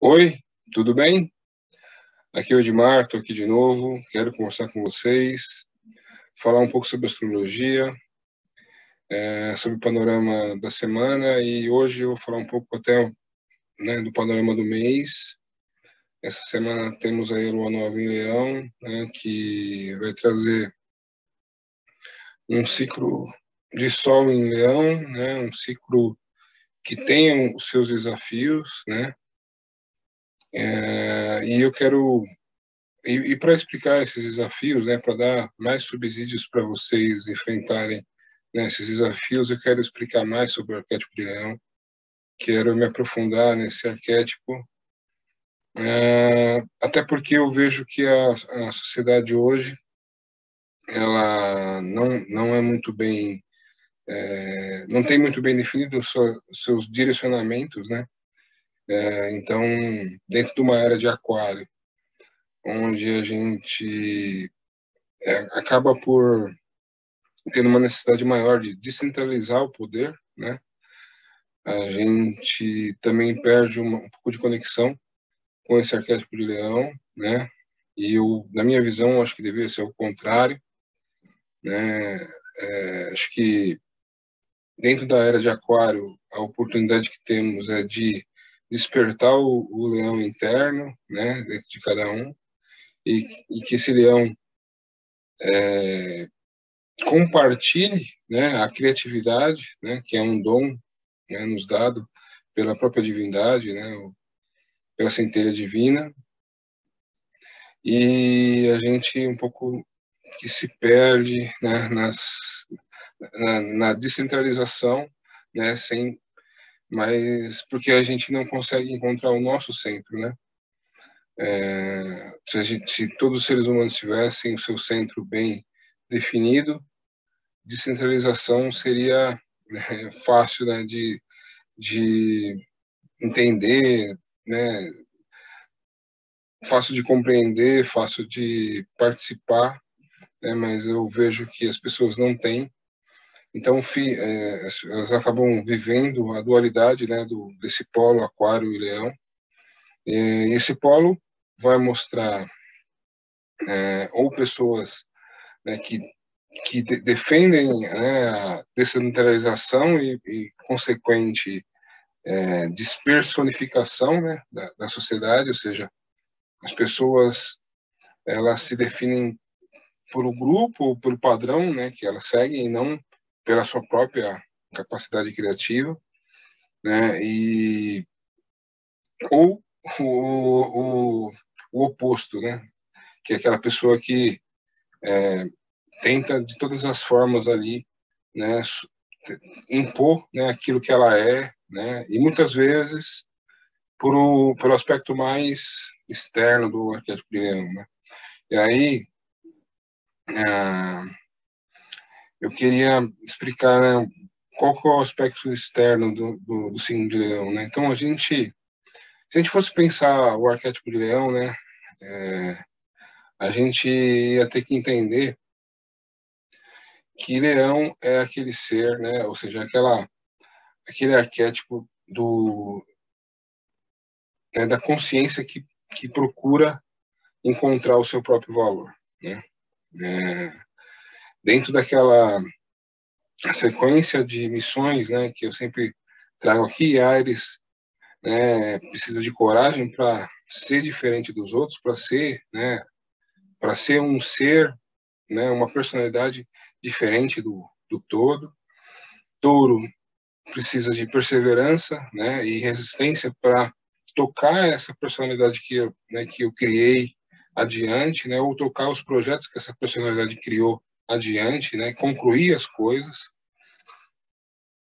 Oi, tudo bem? Aqui é o Edmar, estou aqui de novo, quero conversar com vocês, falar um pouco sobre astrologia, sobre o panorama da semana, e hoje eu vou falar um pouco até, né, do panorama do mês. Essa semana temos aí a Lua Nova em Leão, né, que vai trazer um ciclo de Sol em Leão, né, um ciclo que tem os seus desafios, né, e eu quero para explicar esses desafios, né, para dar mais subsídios para vocês enfrentarem, né, esses desafios, eu quero explicar mais sobre o arquétipo de Leão, quero me aprofundar nesse arquétipo, até porque eu vejo que a sociedade hoje, ela não é muito bem, não tem muito bem definido os seus direcionamentos, né, então, dentro de uma era de aquário, onde a gente acaba por tendo uma necessidade maior de descentralizar o poder, né? A gente também perde um pouco de conexão com esse arquétipo de leão, né? E eu, na minha visão, acho que deveria ser o contrário, né? Acho que dentro da era de aquário, a oportunidade que temos é de despertar o leão interno, né? Dentro de cada um, e que esse leão compartilhe, né, a criatividade, né, que é um dom, né, nos dado pela própria divindade, né, pela centelha divina, e a gente um pouco que se perde, né, na descentralização, né, sem, mas porque a gente não consegue encontrar o nosso centro, né? Se todos os seres humanos tivessem o seu centro bem definido, descentralização seria, né, fácil, né, de entender, né, fácil de compreender, fácil de participar, né, mas eu vejo que as pessoas não têm. Então, elas acabam vivendo a dualidade, né, desse polo aquário e leão. E esse polo vai mostrar ou pessoas, né, que defendem, né, a descentralização e consequente despersonificação, né, da sociedade, ou seja, as pessoas elas se definem por o grupo ou pelo padrão, né, que elas seguem e não pela sua própria capacidade criativa, né, e ou o oposto, né, que é aquela pessoa que tenta de todas as formas ali, né, impor, né, aquilo que ela é, né, e muitas vezes pelo aspecto mais externo do arquétipo de leão, né. E aí, eu queria explicar, né, qual que é o aspecto externo do signo de leão, né. Então, se a gente fosse pensar o arquétipo de leão, né, a gente ia ter que entender que leão é aquele ser, né, ou seja, aquele arquétipo da consciência que procura encontrar o seu próprio valor, né. Dentro daquela sequência de missões, né, que eu sempre trago aqui, Ares, né, precisa de coragem para ser diferente dos outros, para ser um ser, né, uma personalidade diferente do todo. Touro precisa de perseverança, né, e resistência para tocar essa personalidade que eu criei adiante, né, ou tocar os projetos que essa personalidade criou adiante, né, concluir as coisas.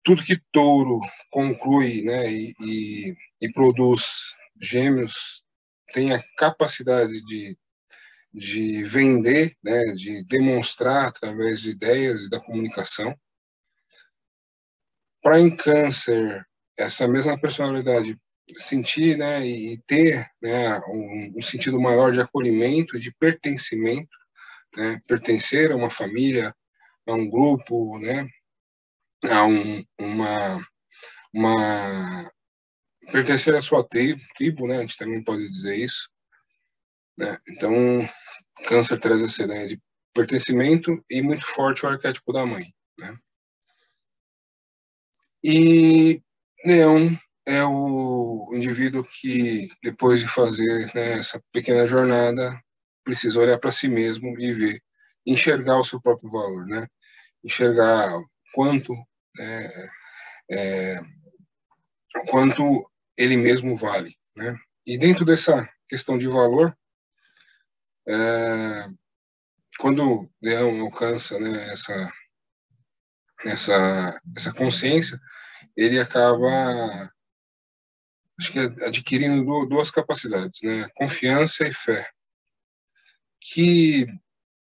Tudo que Touro conclui, né, e produz, Gêmeos tem a capacidade de vender, né, de demonstrar através de ideias e da comunicação. Para em Câncer, essa mesma personalidade sentir, né, e ter, né, um sentido maior de acolhimento, de pertencimento, né, pertencer a uma família, a um grupo, né, a uma pertencer à sua tribo, né? A gente também pode dizer isso, né? Então, Câncer traz essa ideia de pertencimento e muito forte o arquétipo da mãe, né? E Leão é o indivíduo que, depois de fazer, né, essa pequena jornada, precisa olhar para si mesmo e ver, enxergar o seu próprio valor, né? Enxergar quanto, é, é, quanto ele mesmo vale, né? E dentro dessa questão de valor, é, quando Leão alcança, né, essa consciência, ele acaba, acho que, adquirindo duas capacidades, né? Confiança e fé, que,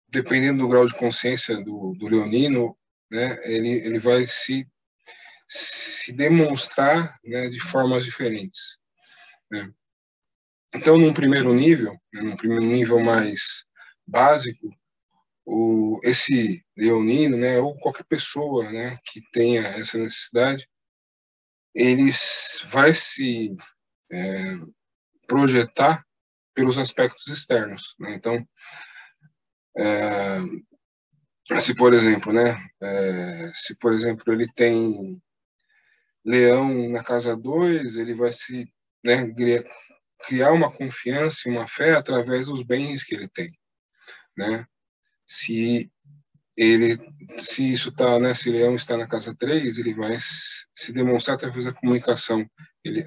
dependendo do grau de consciência do leonino, né, ele vai se demonstrar, né, de formas diferentes, né? Então, num primeiro nível, né, num primeiro nível mais básico, esse leonino, né, ou qualquer pessoa, né, que tenha essa necessidade, ele vai se projetar pelos aspectos externos, né? Então, se por exemplo, né, se por exemplo ele tem leão na casa 2, ele vai se, né, criar uma confiança e uma fé através dos bens que ele tem, né? Se ele, se isso tá, né, se leão está na casa 3, ele vai se demonstrar através da comunicação.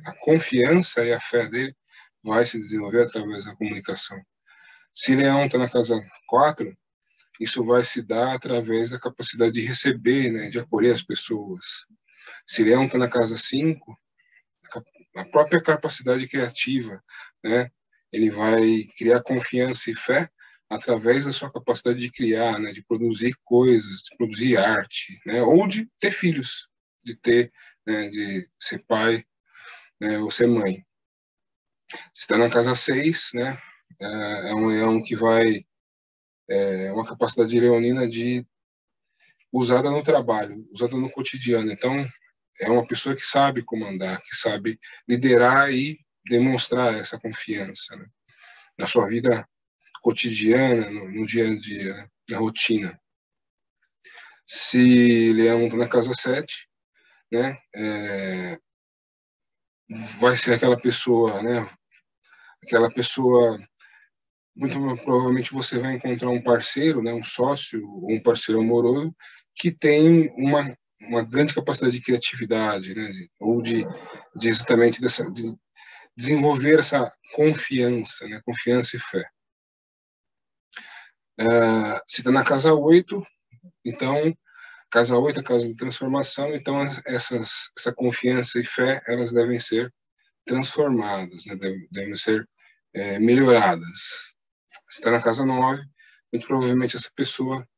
A confiança e a fé dele vai se desenvolver através da comunicação. Se leão está na casa 4, isso vai se dar através da capacidade de receber, né, de acolher as pessoas. Se leão está na casa 5, a própria capacidade criativa, né, ele vai criar confiança e fé através da sua capacidade de criar, né, de produzir coisas, de produzir arte, né, ou de ter filhos, de ter, né, de ser pai, né, ou ser mãe. Se está na casa 6, né, é um leão que vai, uma capacidade leonina de usada no trabalho, usada no cotidiano. Então, é uma pessoa que sabe comandar, que sabe liderar e demonstrar essa confiança, né, na sua vida cotidiana, no dia a dia, na rotina. Se Leão está na casa 7, né, vai ser aquela pessoa, né, aquela pessoa, muito provavelmente você vai encontrar um parceiro, né, um sócio, um parceiro amoroso, que tem uma grande capacidade de criatividade, né, ou de exatamente de desenvolver essa confiança, né, confiança e fé. Se está na casa 8, então, casa 8 é a casa de transformação, então essa confiança e fé, elas devem ser transformadas, né, devem ser melhoradas. Se está na casa 9, muito provavelmente essa pessoa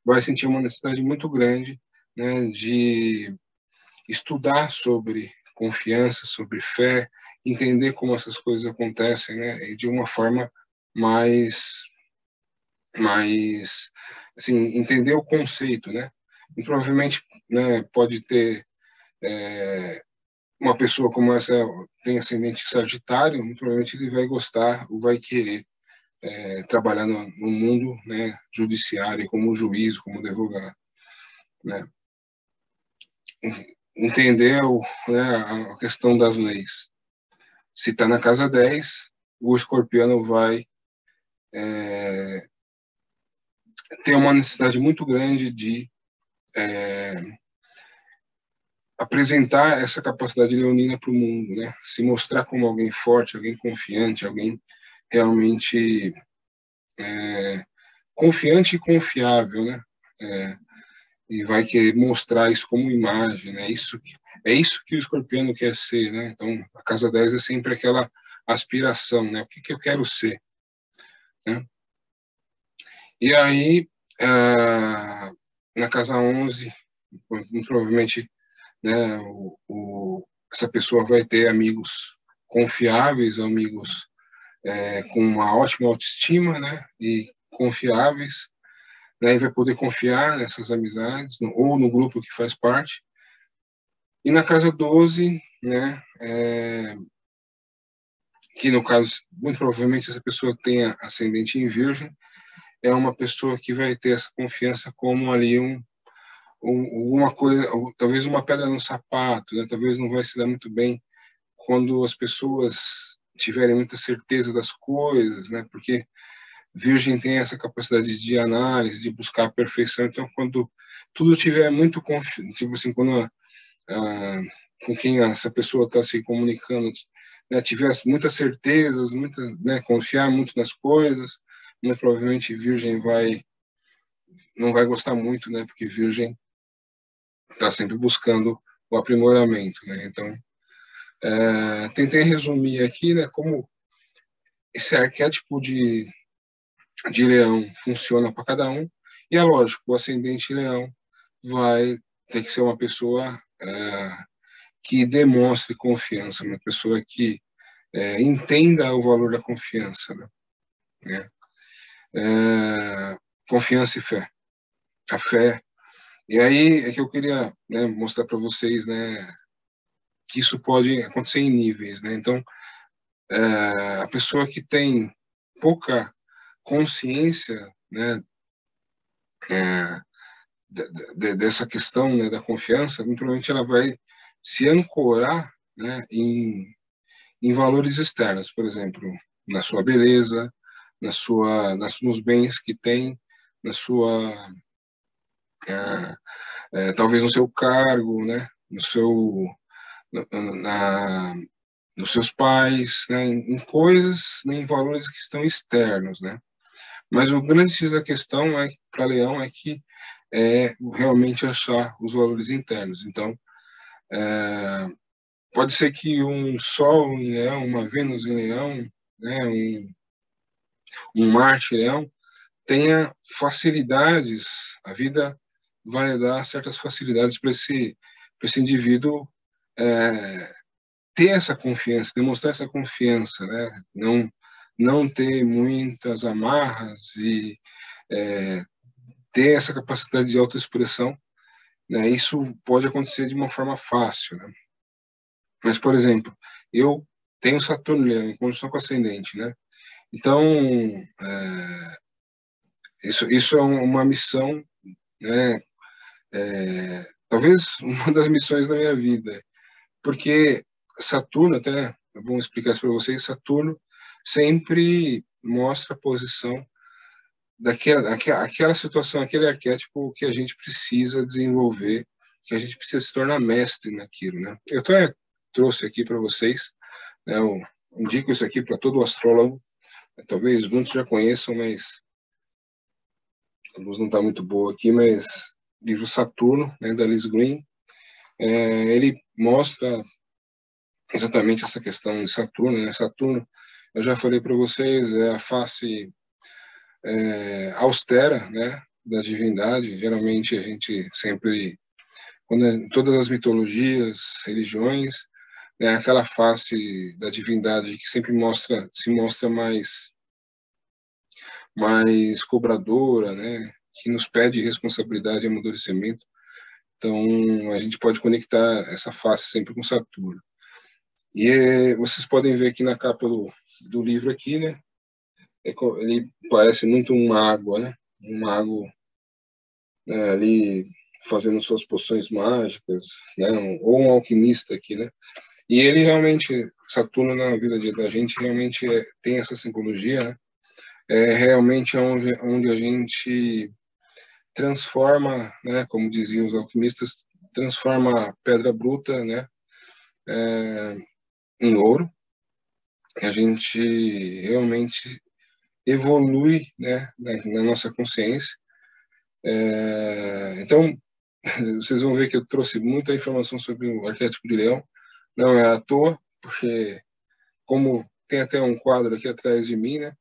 vai sentir uma necessidade muito grande, né, de estudar sobre confiança, sobre fé, entender como essas coisas acontecem, né, e de uma forma mais assim, entender o conceito, né? E provavelmente, né, pode ter uma pessoa como essa tem ascendente Sagitário, provavelmente ele vai gostar ou vai querer trabalhar no mundo, né, judiciário, como juiz, como advogado, né? Entender né, a questão das leis. Se está na casa 10, o escorpiano vai ter uma necessidade muito grande de apresentar essa capacidade leonina para o mundo, né? Se mostrar como alguém forte, alguém confiante, alguém realmente confiante e confiável, né? E vai querer mostrar isso como imagem, né? É isso que o escorpiano quer ser, né? Então, a casa 10 é sempre aquela aspiração, né? O que eu quero ser, né? E aí, na casa 11, provavelmente, né, essa pessoa vai ter amigos confiáveis, amigos com uma ótima autoestima, né, e confiáveis, né, e vai poder confiar nessas amizades ou no grupo que faz parte, E na casa 12, né, que no caso, muito provavelmente essa pessoa tenha ascendente em Virgem, é uma pessoa que vai ter essa confiança como ali alguma coisa, talvez uma pedra no sapato, né? Talvez não vai se dar muito bem quando as pessoas tiverem muita certeza das coisas, né? Porque Virgem tem essa capacidade de análise, de buscar a perfeição. Então, quando tudo tiver muito tipo assim, quando com quem essa pessoa está se comunicando, né, tiver muitas certezas, né, confiar muito nas coisas, muito provavelmente Virgem não vai gostar muito, né? Porque Virgem está sempre buscando o aprimoramento, né? Então, tentei resumir aqui, né, como esse arquétipo de leão funciona para cada um, e é lógico, o ascendente leão vai ter que ser uma pessoa que demonstre confiança, uma pessoa que entenda o valor da confiança, né? Confiança e fé. A fé. E aí é que eu queria, né, mostrar para vocês, né, que isso pode acontecer em níveis, né? Então, a pessoa que tem pouca consciência, né, dessa questão, né, da confiança, muito provavelmente ela vai se ancorar, né, em valores externos, por exemplo, na sua beleza, nos bens que tem, na sua talvez no seu cargo, né, na, nos seus pais, né, em coisas, né, em valores que estão externos, né. Mas o grande X da questão para Leão é que realmente achar os valores internos. Então, pode ser que um Sol em Leão, uma Vênus em Leão, né, um Marte em Leão, tenha facilidades, a vida vai dar certas facilidades para esse indivíduo ter essa confiança, demonstrar essa confiança, né? Não ter muitas amarras e ter essa capacidade de autoexpressão, né? Isso pode acontecer de uma forma fácil, né? Mas, por exemplo, eu tenho Saturno em conjunção com ascendente, né? Então, isso é uma missão, né? Talvez uma das missões da minha vida, porque Saturno, até é bom explicar isso para vocês, Saturno sempre mostra a posição aquela situação, aquele arquétipo que a gente precisa desenvolver, que a gente precisa se tornar mestre naquilo, né? Eu até trouxe aqui para vocês, né, eu indico isso aqui para todo astrólogo, talvez muitos já conheçam, mas a luz não está muito boa aqui, mas livro Saturno, né, da Liz Green, ele mostra exatamente essa questão de Saturno, né? Saturno, eu já falei para vocês, é a face austera, né, da divindade. Geralmente a gente sempre, em todas as mitologias, religiões, né, aquela face da divindade que sempre se mostra mais cobradora, né, que nos pede responsabilidade e amadurecimento. Então a gente pode conectar essa face sempre com Saturno. E vocês podem ver aqui na capa do livro aqui, né? Ele parece muito um mago, né? Um mago, né, ali fazendo suas poções mágicas, né? Ou um alquimista aqui, né? E ele realmente, Saturno na vida da gente realmente tem essa simbologia, né? É realmente onde a gente transforma, né? Como diziam os alquimistas, transforma a pedra bruta, né? Em ouro. A gente realmente evolui, né, na nossa consciência. Então, vocês vão ver que eu trouxe muita informação sobre o arquétipo de Leão. Não é à toa, porque como tem até um quadro aqui atrás de mim, né?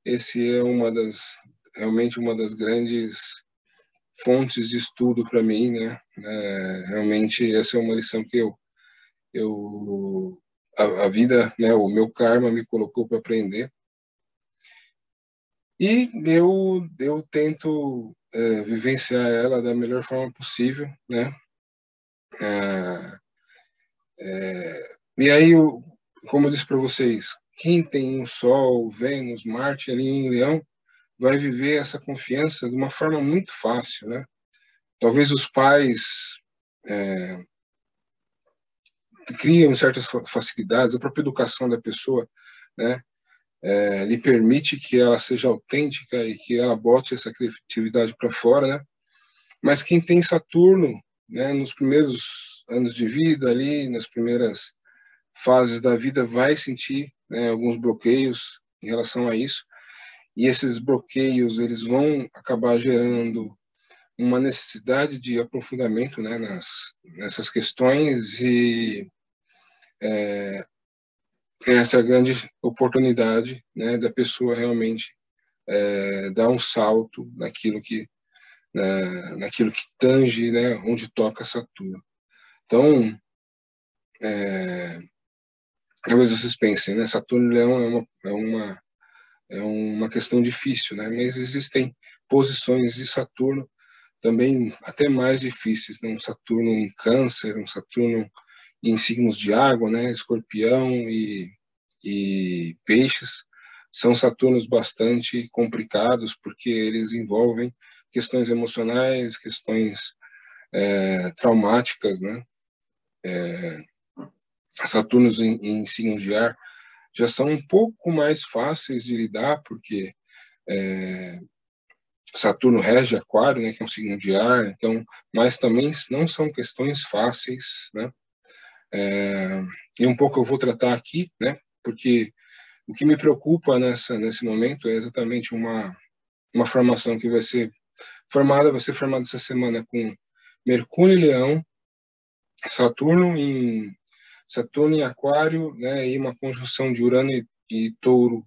Esse é realmente uma das grandes fontes de estudo para mim, né? Realmente essa é uma lição que a vida, né? O meu karma me colocou para aprender. E eu tento vivenciar ela da melhor forma possível, né? E aí, como eu disse para vocês, quem tem o Sol, Vênus, Marte ali em Leão, vai viver essa confiança de uma forma muito fácil, né? Talvez os pais criam certas facilidades, a própria educação da pessoa, né? Lhe permite que ela seja autêntica e que ela bote essa criatividade para fora, né? Mas quem tem Saturno, né, nos primeiros anos de vida ali, nas primeiras fases da vida, vai sentir, né, alguns bloqueios em relação a isso, e esses bloqueios eles vão acabar gerando uma necessidade de aprofundamento, né, nessas questões, e essa grande oportunidade, né, da pessoa realmente dar um salto naquilo que tange, né, onde toca Saturno. Então, talvez vocês pensem, né, Saturno e Leão é uma questão difícil, né, mas existem posições de Saturno também até mais difíceis, né, um Saturno em Câncer, um Saturno em signos de água, né, Escorpião e Peixes, são Saturnos bastante complicados, porque eles envolvem questões emocionais, questões traumáticas, né? Saturnos em signos de ar já são um pouco mais fáceis de lidar, porque Saturno rege Aquário, né, que é um signo de ar, então, mas também não são questões fáceis, né? E um pouco eu vou tratar aqui, né? Porque o que me preocupa nesse momento é exatamente uma formação que vai ser formada essa semana com Mercúrio em Leão, Saturno em Aquário, né, e uma conjunção de Urano e Touro,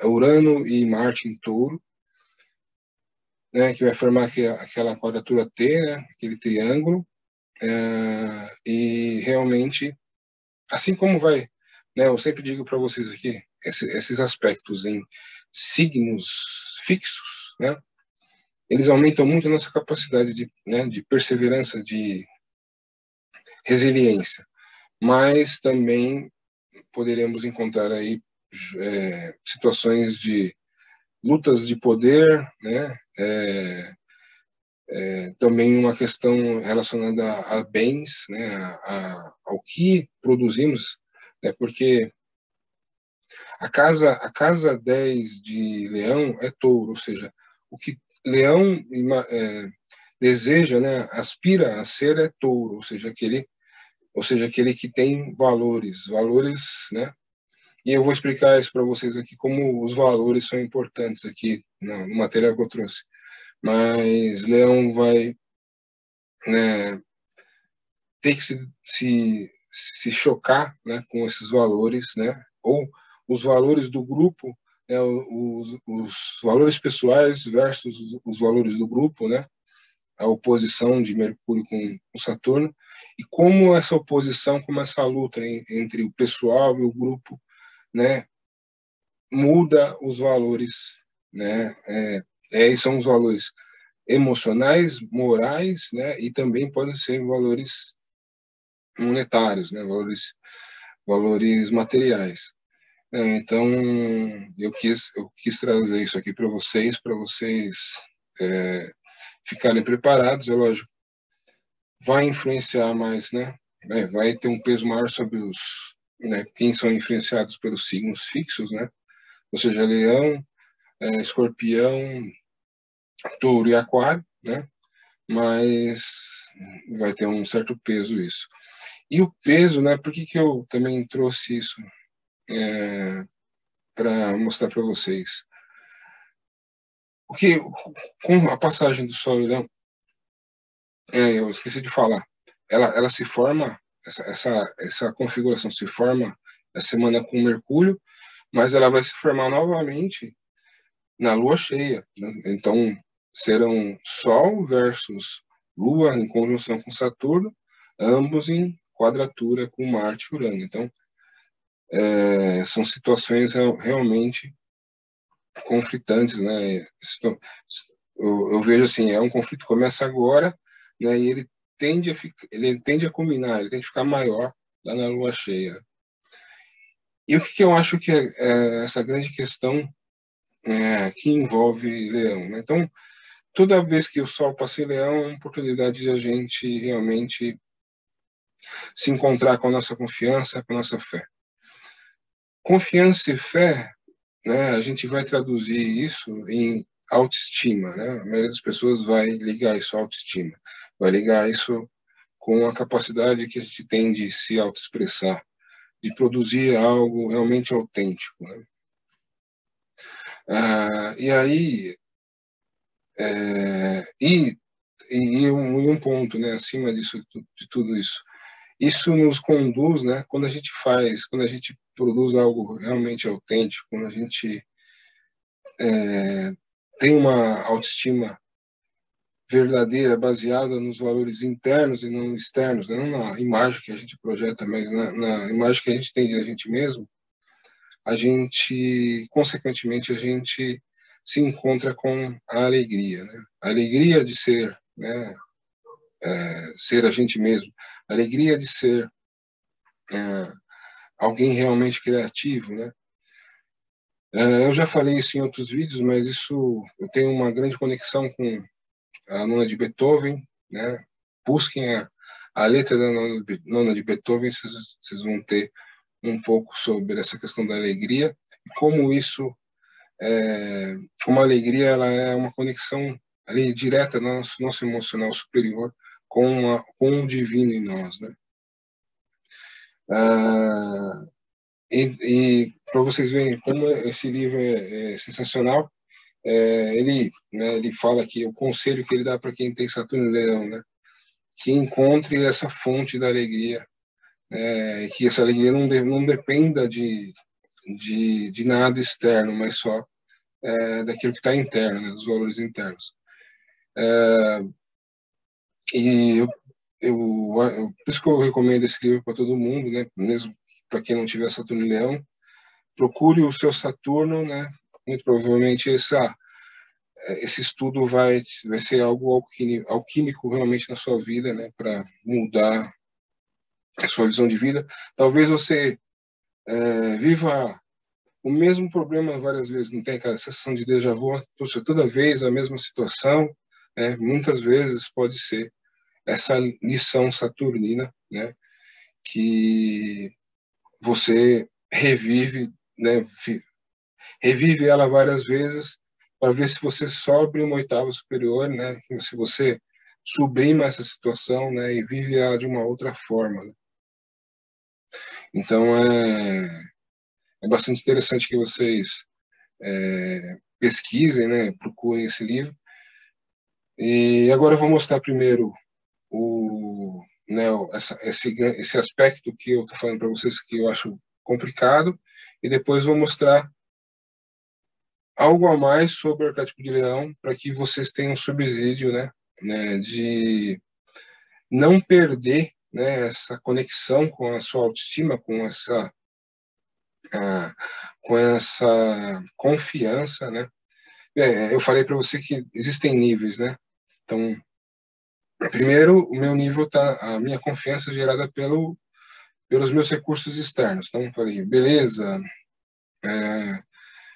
Urano e Marte em Touro, né, que vai formar aquela quadratura T, né, aquele triângulo, e realmente, assim como vai, né, eu sempre digo para vocês aqui, esses aspectos em signos fixos, né, eles aumentam muito a nossa capacidade de perseverança, de resiliência, mas também poderemos encontrar aí situações de lutas de poder, né? Também uma questão relacionada a bens, né? Ao que produzimos, né? Porque a casa 10 de Leão é Touro, ou seja, o que Leão deseja, né? Aspira a ser é Touro, ou seja, aquele que tem valores, né? E eu vou explicar isso para vocês aqui, como os valores são importantes aqui no material que eu trouxe. Mas Leão vai, né, ter que se chocar, né, com esses valores, né, ou os valores do grupo, né, os valores pessoais versus os valores do grupo, né, a oposição de Mercúrio com Saturno, e como essa oposição, como essa luta entre o pessoal e o grupo, né, muda os valores, né? São os valores emocionais, morais, né? E também podem ser valores monetários, né? Valores materiais. Então, eu quis trazer isso aqui para vocês ficarem preparados. É lógico, vai influenciar mais, né? Vai ter um peso maior sobre quem são influenciados pelos signos fixos, né? Ou seja, Leão, Escorpião, Touro e Aquário, né? Mas vai ter um certo peso isso. E o peso, né? Por que eu também trouxe isso para mostrar para vocês? Porque com a passagem do Sol e Leão, eu esqueci de falar, ela se forma, essa configuração se forma na semana com Mercúrio, mas ela vai se formar novamente na Lua cheia, né? Então, serão Sol versus Lua em conjunção com Saturno, ambos em quadratura com Marte e Urano. Então, são situações realmente conflitantes, né? Eu vejo assim, um conflito que começa agora, né? E ele ele tende a culminar, ele tende a ficar maior lá na lua cheia. E o que eu acho que é essa grande questão que envolve Leão, né? Então, toda vez que o Sol passa em Leão, é uma oportunidade de a gente realmente se encontrar com a nossa confiança, com a nossa fé. Confiança e fé, né, a gente vai traduzir isso em autoestima, né? A maioria das pessoas vai ligar isso à autoestima, vai ligar isso com a capacidade que a gente tem de se autoexpressar, de produzir algo realmente autêntico, né? E aí, um ponto, né, acima disso, de tudo isso, isso nos conduz, né, quando a gente produz algo realmente autêntico, quando a gente tem uma autoestima verdadeira, baseada nos valores internos e não externos, né, não na imagem que a gente projeta, mas na imagem que a gente tem de a gente mesmo, consequentemente, a gente se encontra com a alegria, né? A alegria de ser, né, ser a gente mesmo, a alegria de ser alguém realmente criativo, né? Eu já falei isso em outros vídeos, mas eu tenho uma grande conexão com a nona de Beethoven, né? Busquem a letra da nona de Beethoven, vocês vão ter um pouco sobre essa questão da alegria e como como a alegria ela é uma conexão ali direta no nosso emocional superior com o divino em nós, né? E para vocês verem como esse livro é sensacional, ele fala que o conselho que ele dá para quem tem Saturno e Leão, né, que encontre essa fonte da alegria, que essa alegria não dependa de nada externo, mas só daquilo que está interno, né, dos valores internos. Por isso que eu recomendo esse livro para todo mundo, né, mesmo para quem não tiver Saturno e Leão, procure o seu Saturno, né, muito provavelmente esse estudo vai ser algo alquímico realmente na sua vida, né, para mudar a sua visão de vida. Talvez você viva o mesmo problema várias vezes, não tem aquela sensação de déjà vu, toda vez a mesma situação, né, muitas vezes pode ser essa lição saturnina, né, que você revive, né, revive ela várias vezes para ver se você sobe uma oitava superior, né, se você sublima essa situação, né, e vive ela de uma outra forma, né? Então é bastante interessante que vocês pesquisem, né, procurem esse livro. E agora eu vou mostrar primeiro né, esse aspecto que eu estou falando para vocês que eu acho complicado, e depois vou mostrar algo a mais sobre o arquétipo de Leão para que vocês tenham um subsídio, né, de não perder, né, essa conexão com a sua autoestima, com essa confiança, né? Eu falei para você que existem níveis, né? Então, primeiro, o meu nível a minha confiança é gerada pelos meus recursos externos. Então, falei, beleza,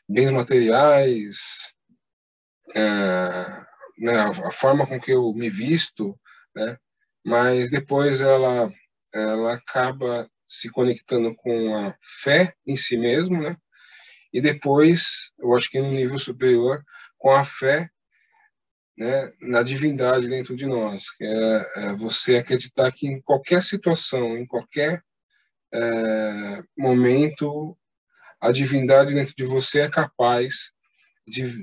bens materiais, né, a forma com que eu me visto, né? Mas depois ela acaba se conectando com a fé em si mesmo, né? E depois, eu acho que no nível superior, com a fé, né, na divindade dentro de nós, que é você acreditar que em qualquer situação, em qualquer momento, a divindade dentro de você é capaz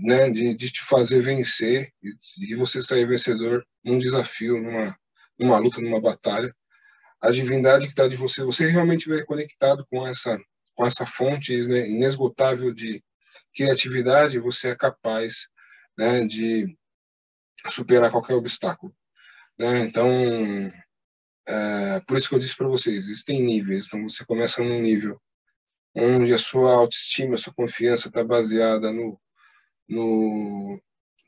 né, de te fazer vencer, de você sair vencedor num desafio, numa luta, numa batalha. A divindade que está de você, você realmente vai conectado com essa fonte inesgotável de criatividade, você é capaz, né, de superar qualquer obstáculo, né? Então, por isso que eu disse para vocês, existem níveis. Então, você começa num nível onde a sua autoestima, a sua confiança está baseada no,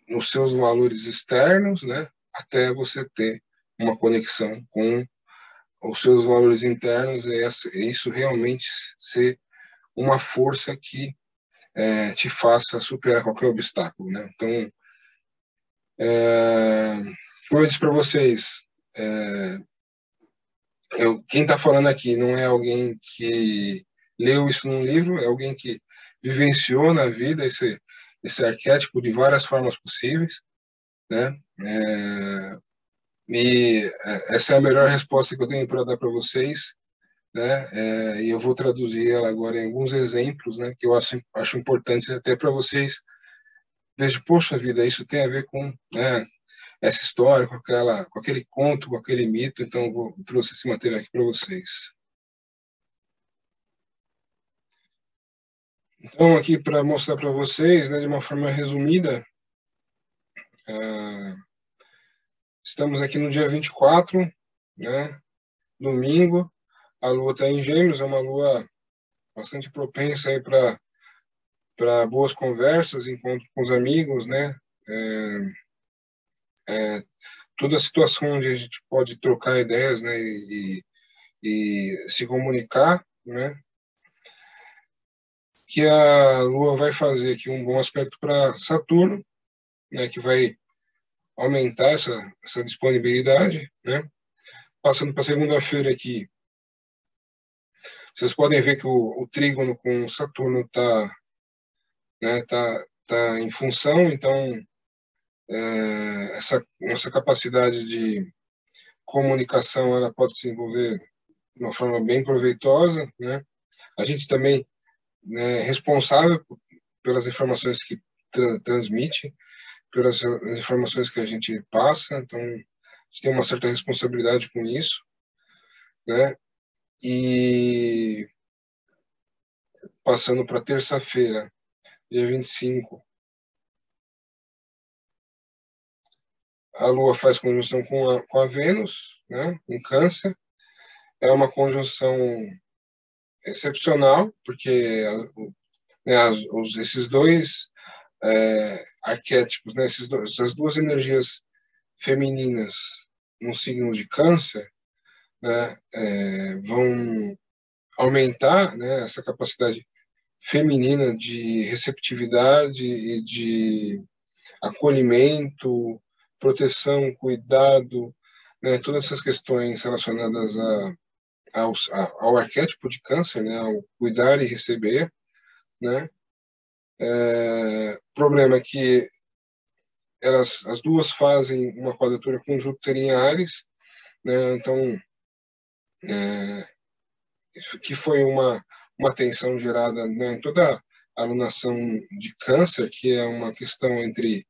nos seus valores externos, né? Até você ter uma conexão com os seus valores internos, e isso realmente ser uma força que te faça superar qualquer obstáculo, né? Então, como eu disse para vocês, quem está falando aqui não é alguém que leu isso num livro, é alguém que vivenciou na vida esse arquétipo de várias formas possíveis, né? E essa é a melhor resposta que eu tenho para dar para vocês, né? E eu vou traduzir ela agora em alguns exemplos, né? Que eu acho importantes até para vocês. Vejo, poxa vida, isso tem a ver com, né, essa história, com aquele conto, com aquele mito. Então eu trouxe esse material aqui para vocês. Então, aqui para mostrar para vocês, né, de uma forma resumida, estamos aqui no dia 24, né, domingo. A lua está em Gêmeos, é uma lua bastante propensa aí para boas conversas, encontro com os amigos, né? Toda a situação onde a gente pode trocar ideias, né, e se comunicar, né? Que a Lua vai fazer aqui um bom aspecto para Saturno, né, que vai aumentar essa disponibilidade, né? Passando para segunda-feira aqui, vocês podem ver que o trígono com Saturno está, né, tá em função, então essa capacidade de comunicação ela pode se envolver de uma forma bem proveitosa, né? A gente também é responsável pelas informações que transmite, pelas informações que a gente passa, então a gente tem uma certa responsabilidade com isso, né? E passando para terça-feira, dia 25, a Lua faz conjunção com a Vênus, né, em Câncer. É uma conjunção excepcional, porque né, esses dois arquétipos, né, essas duas energias femininas no signo de Câncer, né, vão aumentar, né, essa capacidade feminina de receptividade e de acolhimento, proteção, cuidado, né, todas essas questões relacionadas ao arquétipo de Câncer, né, ao cuidar e receber, né. Problema é que as duas fazem uma quadratura com Júpiter em Áries, né, então que foi uma tensão gerada, né, em toda a alunação de Câncer, que é uma questão entre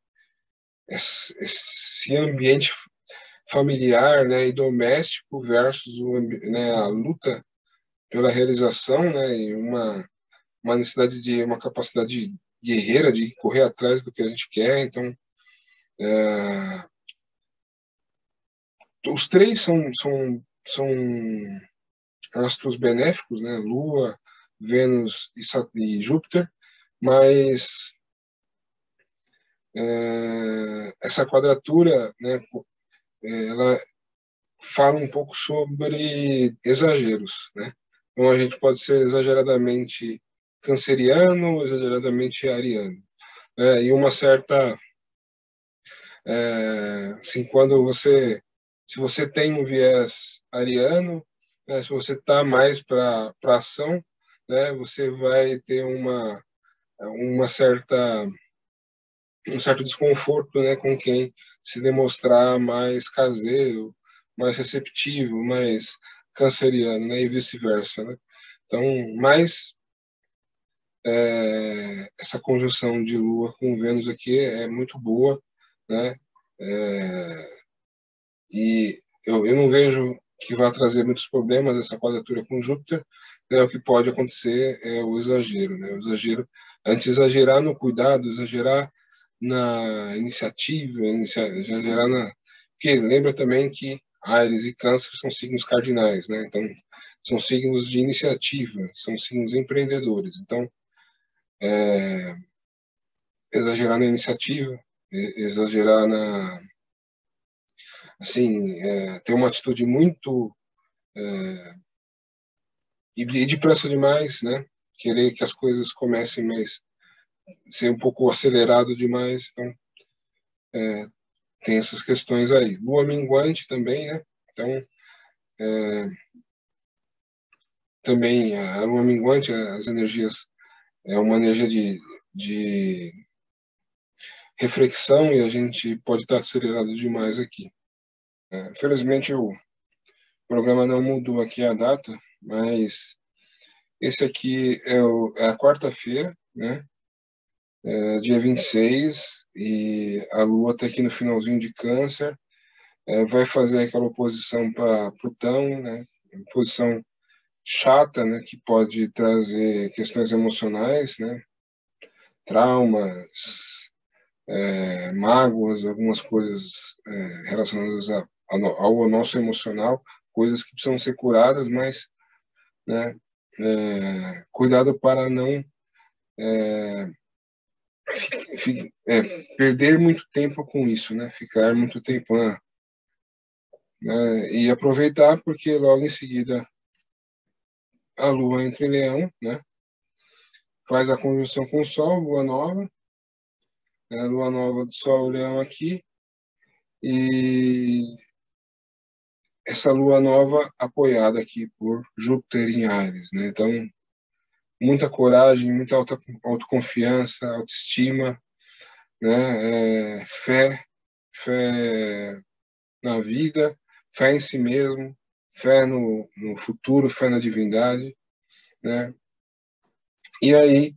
esse ambiente familiar, né, e doméstico versus né, a luta pela realização, né, e uma necessidade de uma capacidade guerreira de correr atrás do que a gente quer. Então, os três são astros benéficos, né, Lua, Vênus e Júpiter, mas essa quadratura, né, ela fala um pouco sobre exageros, né? Então a gente pode ser exageradamente canceriano, exageradamente ariano, né? E uma certa, assim, se você tem um viés ariano, né, se você está mais para ação, né, você vai ter uma certa um certo desconforto, né, com quem se demonstrar mais caseiro, mais receptivo, mais canceriano, né, e vice-versa, né? Então, mais essa conjunção de Lua com Vênus aqui é muito boa, né? E eu não vejo que vai trazer muitos problemas essa quadratura com Júpiter, né? O que pode acontecer é o exagero, né? O exagero, antes de exagerar no cuidado, exagerar na iniciativa, exagerar na... Porque lembra também que Áries e Câncer são signos cardinais, né? Então, são signos de iniciativa, são signos empreendedores. Então, exagerar na iniciativa, exagerar assim, ter uma atitude muito e depressa demais, né? Querer que as coisas comecem, mas ser um pouco acelerado demais. Então, tem essas questões aí. Lua minguante também, né? Então, também a lua minguante, as energias, é uma energia de reflexão e a gente pode estar acelerado demais aqui. Infelizmente, o programa não mudou aqui a data, mas esse aqui é a quarta-feira, né? Dia 26, e a Lua está aqui no finalzinho de Câncer, vai fazer aquela oposição para Plutão, né? Posição chata, né? Que pode trazer questões emocionais, né? Traumas, mágoas, algumas coisas relacionadas ao nosso emocional, coisas que precisam ser curadas, mas, né? Cuidado para não perder muito tempo com isso, né? Ficar muito tempo e aproveitar, porque logo em seguida a Lua entra em Leão, né? Faz a conjunção com o Sol, Lua Nova, né? Lua Nova do Sol, Leão aqui, e essa Lua Nova apoiada aqui por Júpiter em Áries, né? Então, muita coragem, muita autoconfiança, autoestima, né? Fé na vida, fé em si mesmo, fé no futuro, fé na divindade, né? E aí,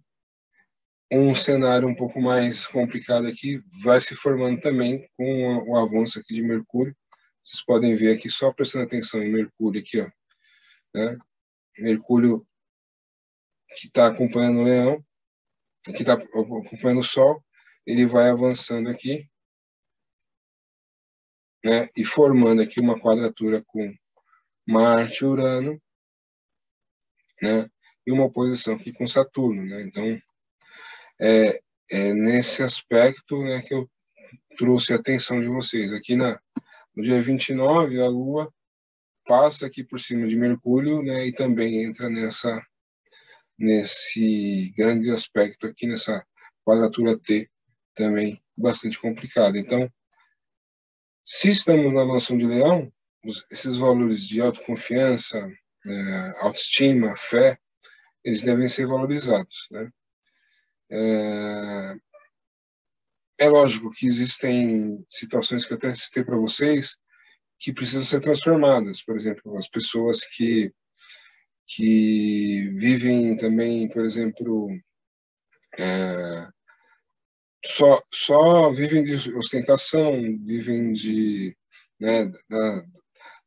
um cenário um pouco mais complicado aqui vai se formando também com o avanço aqui de Mercúrio. Vocês podem ver aqui, só prestando atenção em Mercúrio aqui, ó, né? Mercúrio que está acompanhando o Leão, que está acompanhando o Sol, ele vai avançando aqui, né? E formando aqui uma quadratura com Marte e Urano, né? E uma oposição aqui com Saturno, né? Então, é nesse aspecto, né, que eu trouxe a atenção de vocês. Aqui no dia 29, a Lua passa aqui por cima de Mercúrio, né, e também entra nesse grande aspecto aqui, nessa quadratura T, também bastante complicada. Então, se estamos na noção de Leão, esses valores de autoconfiança, autoestima, fé, eles devem ser valorizados, né? É lógico que existem situações que eu até citei para vocês que precisam ser transformadas. Por exemplo, as pessoas que vivem também, por exemplo, só vivem de ostentação, vivem né,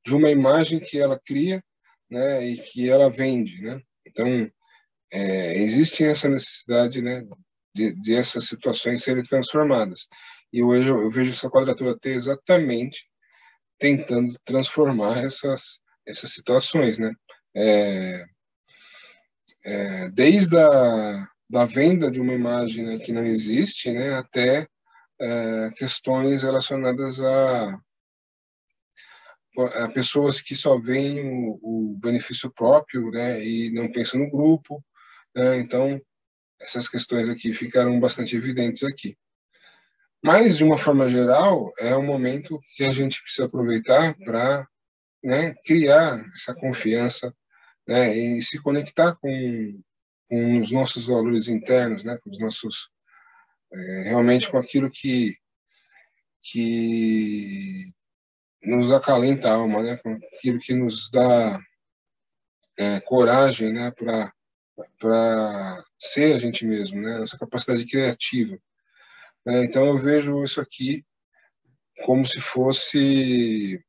de uma imagem que ela cria, né, e que ela vende, né? Então, existe essa necessidade, né, de essas situações serem transformadas. E hoje eu vejo essa quadratura T exatamente tentando transformar essas situações, né? Desde da venda de uma imagem, né, que não existe, né, até questões relacionadas a pessoas que só veem o benefício próprio, né, e não pensam no grupo, né? Então, essas questões aqui ficaram bastante evidentes aqui. Mas, de uma forma geral, é um momento que a gente precisa aproveitar para, né, criar essa confiança, né, e se conectar com os nossos valores internos, né, com os nossos realmente com aquilo que nos acalenta a alma, né, com aquilo que nos dá coragem, né, para ser a gente mesmo, né, nossa capacidade criativa. Então eu vejo isso aqui como se fosse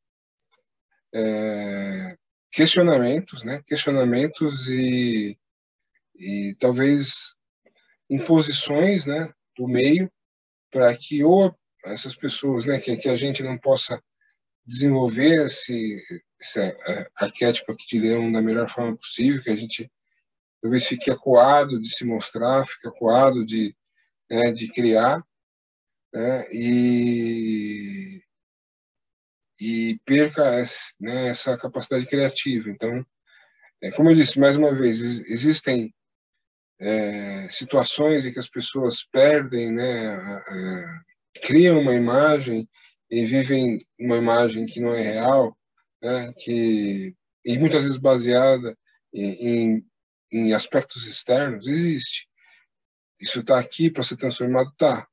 questionamentos, né, questionamentos e talvez imposições, né, do meio para que ou essas pessoas, né, que a gente não possa desenvolver esse arquétipo aqui de leão da melhor forma possível, que a gente talvez fique acuado de se mostrar, fique acuado de criar, né, e perca, né, essa capacidade criativa. Então, como eu disse mais uma vez, existem situações em que as pessoas perdem, né, criam uma imagem e vivem uma imagem que não é real, né, e muitas vezes baseada em aspectos externos. Existe. Isso está aqui para ser transformado, tá,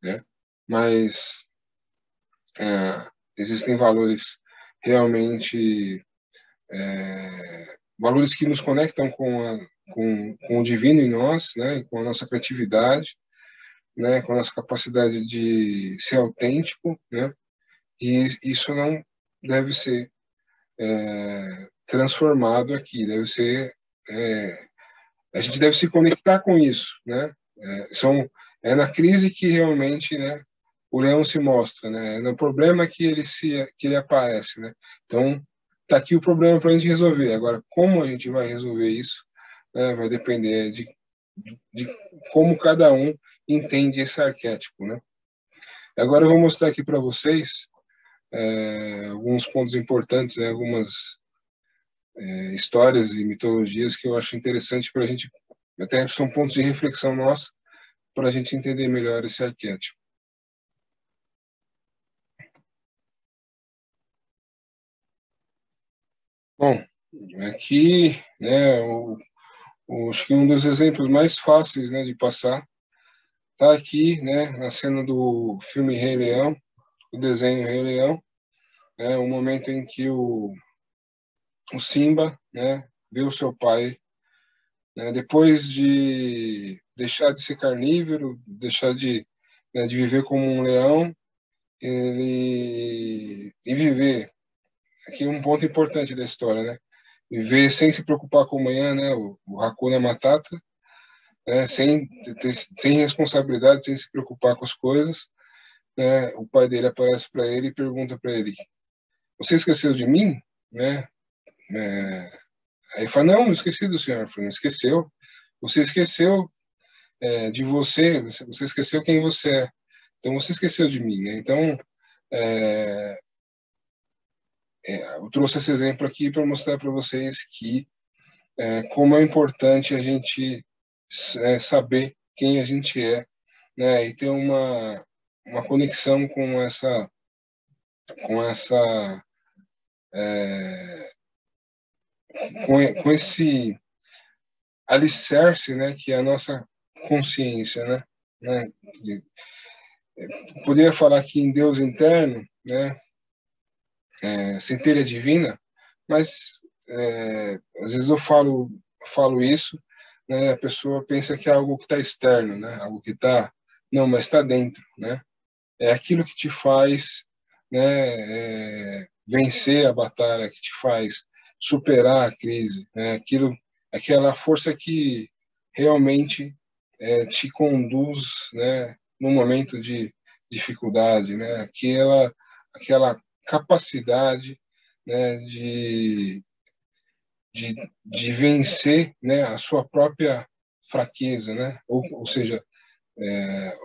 né? Mas existem valores realmente valores que nos conectam com o divino em nós, né? Com a nossa criatividade, né? Com a nossa capacidade de ser autêntico, né? E isso não deve ser transformado aqui, deve ser a gente deve se conectar com isso, né? É na crise que realmente, né, o leão se mostra, né? É no problema que ele aparece, né? Então, tá aqui o problema para a gente resolver. Agora, como a gente vai resolver isso, né, vai depender de como cada um entende esse arquétipo, né? Agora eu vou mostrar aqui para vocês alguns pontos importantes, né, algumas histórias e mitologias que eu acho interessante para a gente, até são pontos de reflexão nossa, para a gente entender melhor esse arquétipo. Bom, aqui, né, acho que um dos exemplos mais fáceis, né, de passar está aqui, né, na cena do filme Rei Leão, o desenho Rei Leão, né, o momento em que o Simba, né, vê o seu pai, né, depois de deixar de ser carnívoro, deixar né, de viver como um leão, e viver, aqui um ponto importante da história, né, viver sem se preocupar com o amanhã, né, o Hakuna Matata, né, sem responsabilidade, sem se preocupar com as coisas, né, o pai dele aparece para ele e pergunta para ele: "Você esqueceu de mim?", né? Aí ele fala: "Não, não esqueci do senhor". Eu falei: "Não esqueceu? Você esqueceu de você, você esqueceu quem você é. Então você esqueceu de mim, né?". Então é, eu trouxe esse exemplo aqui para mostrar para vocês que como é importante a gente saber quem a gente é, né, e ter uma conexão com essa com esse alicerce, né, que é a nossa consciência, né. Poderia falar aqui em Deus interno, né, centelha divina, mas às vezes eu falo isso, né, a pessoa pensa que é algo que está externo, né, algo que está, não, mas está dentro, né. É aquilo que te faz, né, vencer a batalha, que te faz superar a crise, né, aquela força que realmente te conduz, né, no momento de dificuldade, né, aquela capacidade, né, de, de vencer, né, a sua própria fraqueza, né, ou seja,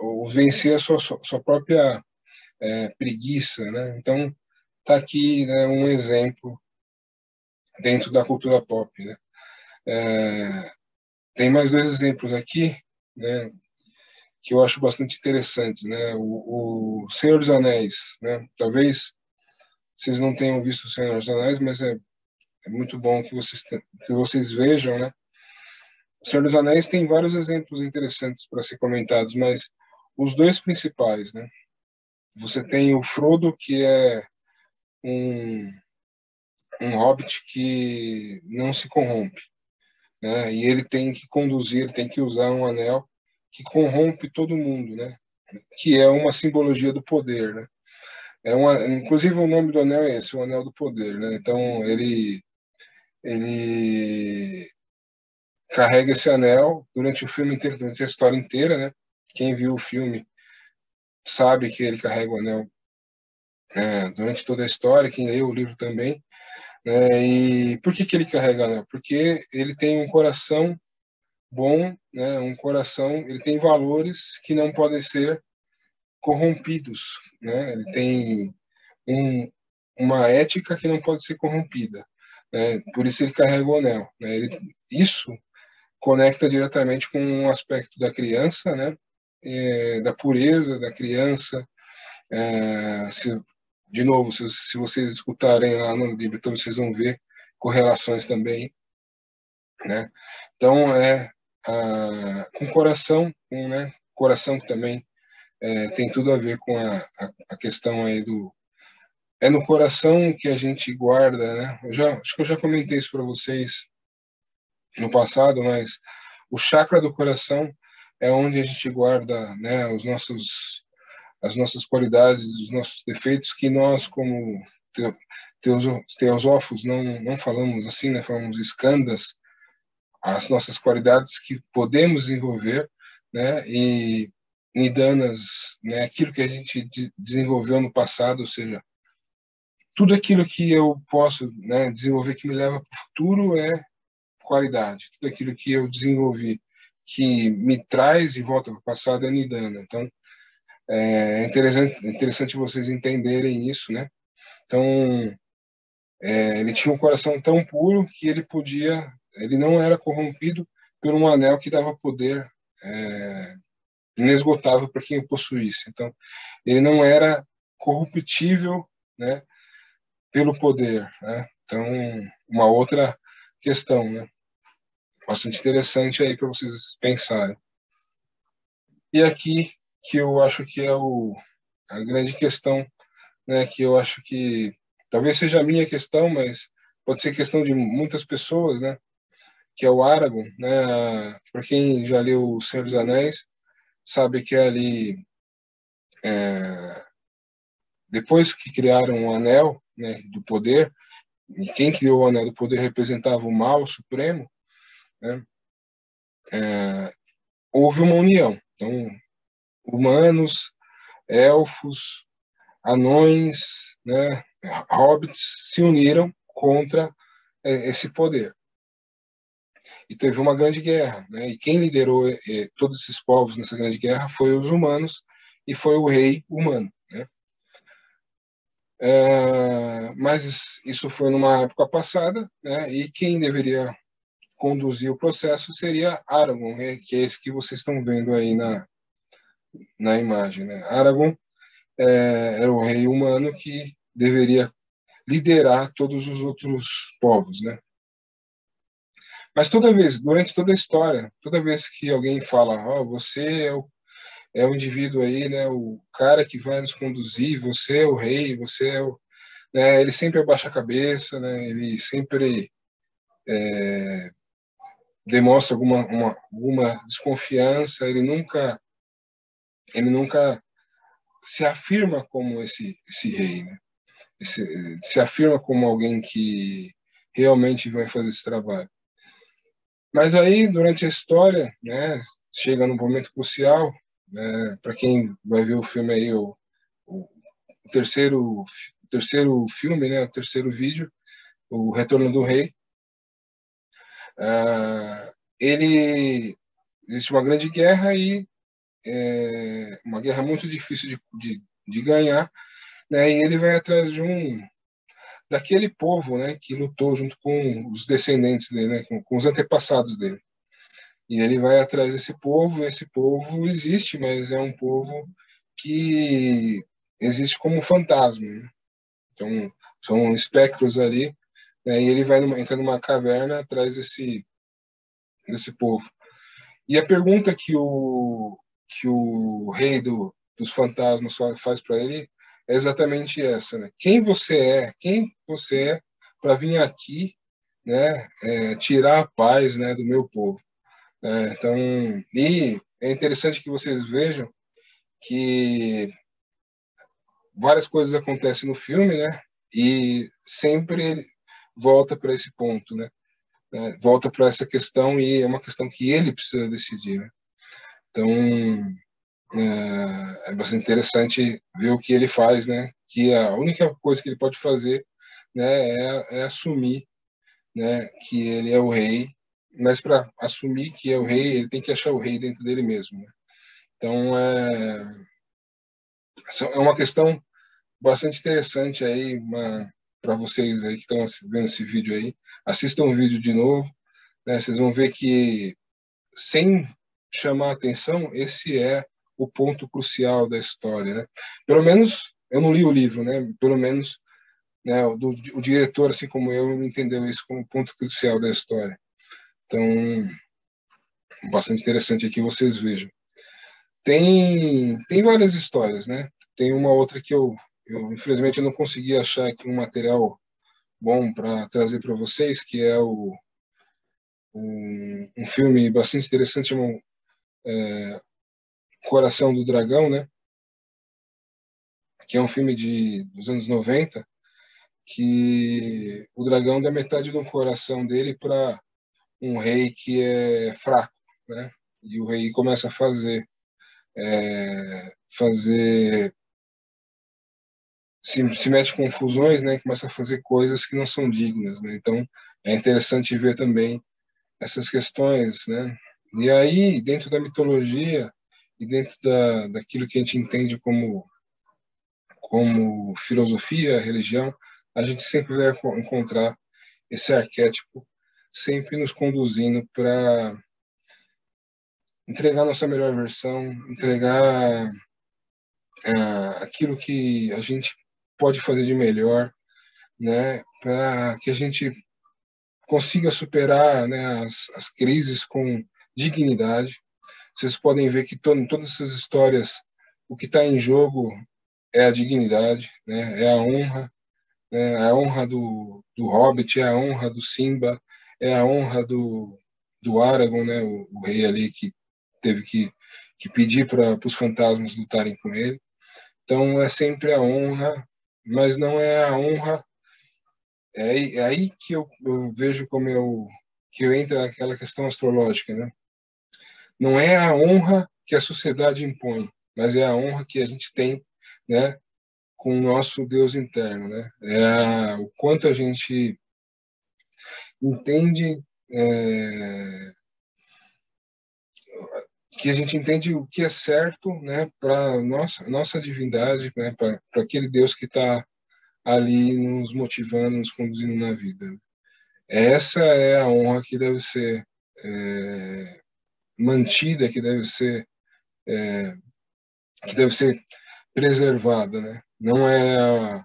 ou vencer a sua própria preguiça, né? Então, tá aqui, né, um exemplo dentro da cultura pop, né? Tem mais dois exemplos aqui, né, que eu acho bastante interessantes, né? O Senhor dos Anéis, né? Talvez vocês não tenham visto o Senhor dos Anéis, mas é muito bom que vocês vejam, né? O Senhor dos Anéis tem vários exemplos interessantes para ser comentados, mas os dois principais, né? Você tem o Frodo, que é um, um hobbit que não se corrompe, né? E ele tem que conduzir, ele tem que usar um anel que corrompe todo mundo, né? Que é uma simbologia do poder, né? Inclusive o nome do anel é esse, o Anel do Poder, né? Então ele carrega esse anel durante o filme inteiro, durante a história inteira, né? Quem viu o filme sabe que ele carrega o anel durante toda a história, quem leu o livro também. E por que ele carrega o anel? Porque ele tem um coração bom, né? Um coração, ele tem valores que não podem ser corrompidos, né? Ele tem um, uma ética que não pode ser corrompida, né? Por isso ele carrega o anel, né? Isso conecta diretamente com um aspecto da criança, né? Da pureza da criança. De novo, se vocês escutarem lá no livro, então vocês vão ver correlações também, né? Então, com coração, né? Coração também tem tudo a ver com a questão aí do... É no coração que a gente guarda, né? Acho que eu já comentei isso para vocês no passado, mas o chakra do coração é onde a gente guarda, né, as nossas qualidades, os nossos defeitos, que nós, como teosófos, não falamos assim, né? Falamos escandas, as nossas qualidades que podemos desenvolver, né? E nidanas, né? Aquilo que a gente desenvolveu no passado, ou seja, tudo aquilo que eu posso, né, desenvolver que me leva para o futuro é qualidade. Tudo aquilo que eu desenvolvi que me traz de volta para o passado é nidana. Então, é interessante vocês entenderem isso, né? Então, ele tinha um coração tão puro que ele não era corrompido por um anel que dava poder inesgotável para quem o possuísse. Então, ele não era corruptível, né, pelo poder, né? Então, uma outra questão, né? Bastante interessante aí para vocês pensarem. E aqui que eu acho que é a grande questão, né, que eu acho que talvez seja a minha questão, mas pode ser questão de muitas pessoas, né, que é o Aragorn, né? Para quem já leu O Senhor dos Anéis, sabe que ali, depois que criaram o Anel, né, do Poder, e quem criou o Anel do Poder representava o mal supremo, né? Houve uma união. Então, humanos, elfos, anões, né, hobbits se uniram contra esse poder. E teve uma grande guerra, né? E quem liderou todos esses povos nessa grande guerra foi os humanos e foi o rei humano, né? Mas isso foi numa época passada, né? E quem deveria conduzir o processo seria Aragorn, né? Que é esse que vocês estão vendo aí na imagem, né? Aragorn era o rei humano que deveria liderar todos os outros povos, né? Mas toda vez, durante toda a história, toda vez que alguém fala, você é o indivíduo aí, né, o cara que vai nos conduzir, você é o rei, você é o... Né, ele sempre abaixa a cabeça, né, ele sempre demonstra alguma desconfiança, ele nunca se afirma como esse rei, né? Se afirma como alguém que realmente vai fazer esse trabalho. Mas aí, durante a história, né, chega num momento crucial, né, para quem vai ver o filme aí, o terceiro filme, né, o terceiro vídeo, o Retorno do Rei, existe uma grande guerra e uma guerra muito difícil de ganhar, né, e ele vai atrás daquele povo, né, que lutou junto com os descendentes dele, né, com os antepassados dele. E ele vai atrás desse povo, e esse povo existe, mas é um povo que existe como um fantasma, né? Então, são espectros ali, né? E ele entra numa caverna atrás desse povo. E a pergunta que o rei dos fantasmas faz para ele é exatamente essa, né? Quem você é? Quem você é para vir aqui, né, tirar a paz, né, do meu povo? Então, e é interessante que vocês vejam que várias coisas acontecem no filme, né? E sempre ele volta para esse ponto, né? Volta para essa questão e é uma questão que ele precisa decidir, né? Então, é bastante interessante ver o que ele faz, né? Que a única coisa que ele pode fazer, né, é assumir, né, que ele é o rei, mas para assumir que é o rei, ele tem que achar o rei dentro dele mesmo, né? Então, é uma questão bastante interessante aí para vocês aí que estão vendo esse vídeo aí. Assistam o vídeo de novo, né? Vocês vão ver que, sem chamar a atenção, esse é o ponto crucial da história, né? Pelo menos, eu não li o livro, né? Pelo menos, né, o diretor, assim como eu, entendeu isso como ponto crucial da história. Então, bastante interessante aqui, vocês vejam. Tem várias histórias, né? Tem uma outra que eu infelizmente eu não consegui achar aqui um material bom para trazer para vocês, que é um filme bastante interessante, chamado Coração do Dragão, né? Que é um filme dos anos 90, que o dragão dá metade do coração dele para um rei que é fraco, né? E o rei começa a fazer se mete com confusões, né? Começa a fazer coisas que não são dignas, né? Então é interessante ver também essas questões, né? E aí, dentro da mitologia e dentro daquilo que a gente entende como filosofia, religião, a gente sempre vai encontrar esse arquétipo sempre nos conduzindo para entregar nossa melhor versão, entregar aquilo que a gente pode fazer de melhor, né, para que a gente consiga superar, né, as crises com dignidade. Vocês podem ver que em todas essas histórias o que está em jogo é a dignidade, né, é a honra, né, a honra do Hobbit, é a honra do Simba, é a honra do Aragorn, né, o rei ali que teve que pedir para os fantasmas lutarem com ele. Então é sempre a honra, mas não é a honra. É aí que eu vejo que eu entra aquela questão astrológica, né? Não é a honra que a sociedade impõe, mas é a honra que a gente tem, né, com o nosso Deus interno, né? O quanto a gente entende que a gente entende o que é certo, né, para nossa divindade, né, para aquele Deus que está ali nos motivando, nos conduzindo na vida. Essa é a honra que deve ser mantida, que deve ser preservada, né? Não é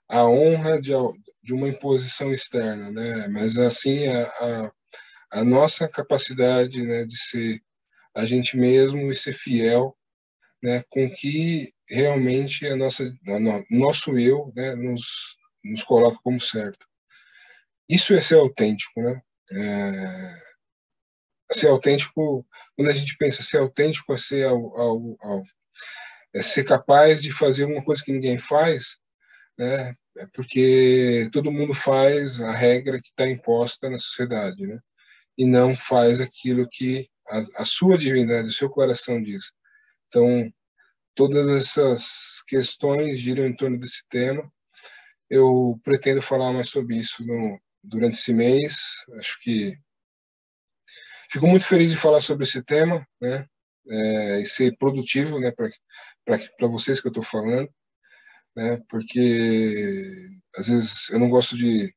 a honra de uma imposição externa, né? Mas assim a nossa capacidade, né, de ser a gente mesmo e ser fiel, né, com que realmente nosso eu, né, nos coloca como certo. Isso é ser autêntico, né? Ser autêntico, quando a gente pensa ser autêntico, é é ser capaz de fazer uma coisa que ninguém faz, né? É porque todo mundo faz a regra que está imposta na sociedade, né? E não faz aquilo que a sua divindade, o seu coração diz. Então, todas essas questões giram em torno desse tema. Eu pretendo falar mais sobre isso durante esse mês. Acho que fico muito feliz de falar sobre esse tema, né? E ser produtivo, né? Para vocês que eu estou falando, né? Porque às vezes eu não gosto de,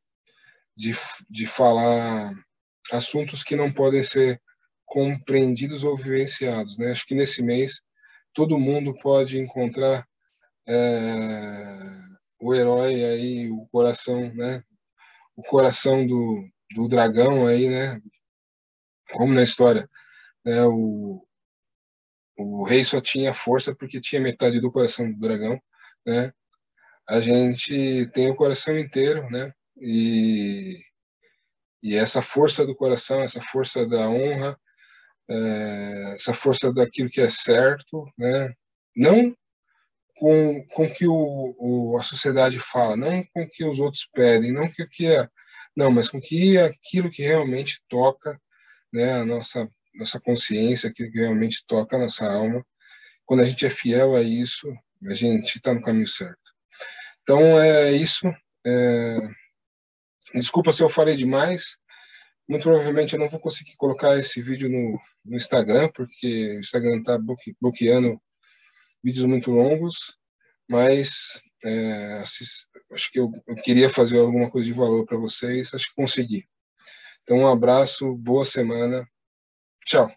de falar assuntos que não podem ser compreendidos ou vivenciados, né? Acho que nesse mês todo mundo pode encontrar o herói aí, o coração, né? O coração do dragão aí, né? Como na história, né? O rei só tinha força porque tinha metade do coração do dragão, né? A gente tem o coração inteiro, né? E essa força do coração, essa força da honra, essa força daquilo que é certo, né? Não com o que a sociedade fala, não com o que os outros pedem, não com o que é, não, mas com que aquilo que realmente toca, né? A nossa consciência, aquilo que realmente toca a nossa alma. Quando a gente é fiel a isso, a gente está no caminho certo. Então é isso. É, Desculpa se eu falei demais. Muito provavelmente eu não vou conseguir colocar esse vídeo no Instagram, porque o Instagram está bloqueando vídeos muito longos, mas Acho que eu queria fazer alguma coisa de valor para vocês, acho que consegui. Então, um abraço, boa semana, tchau.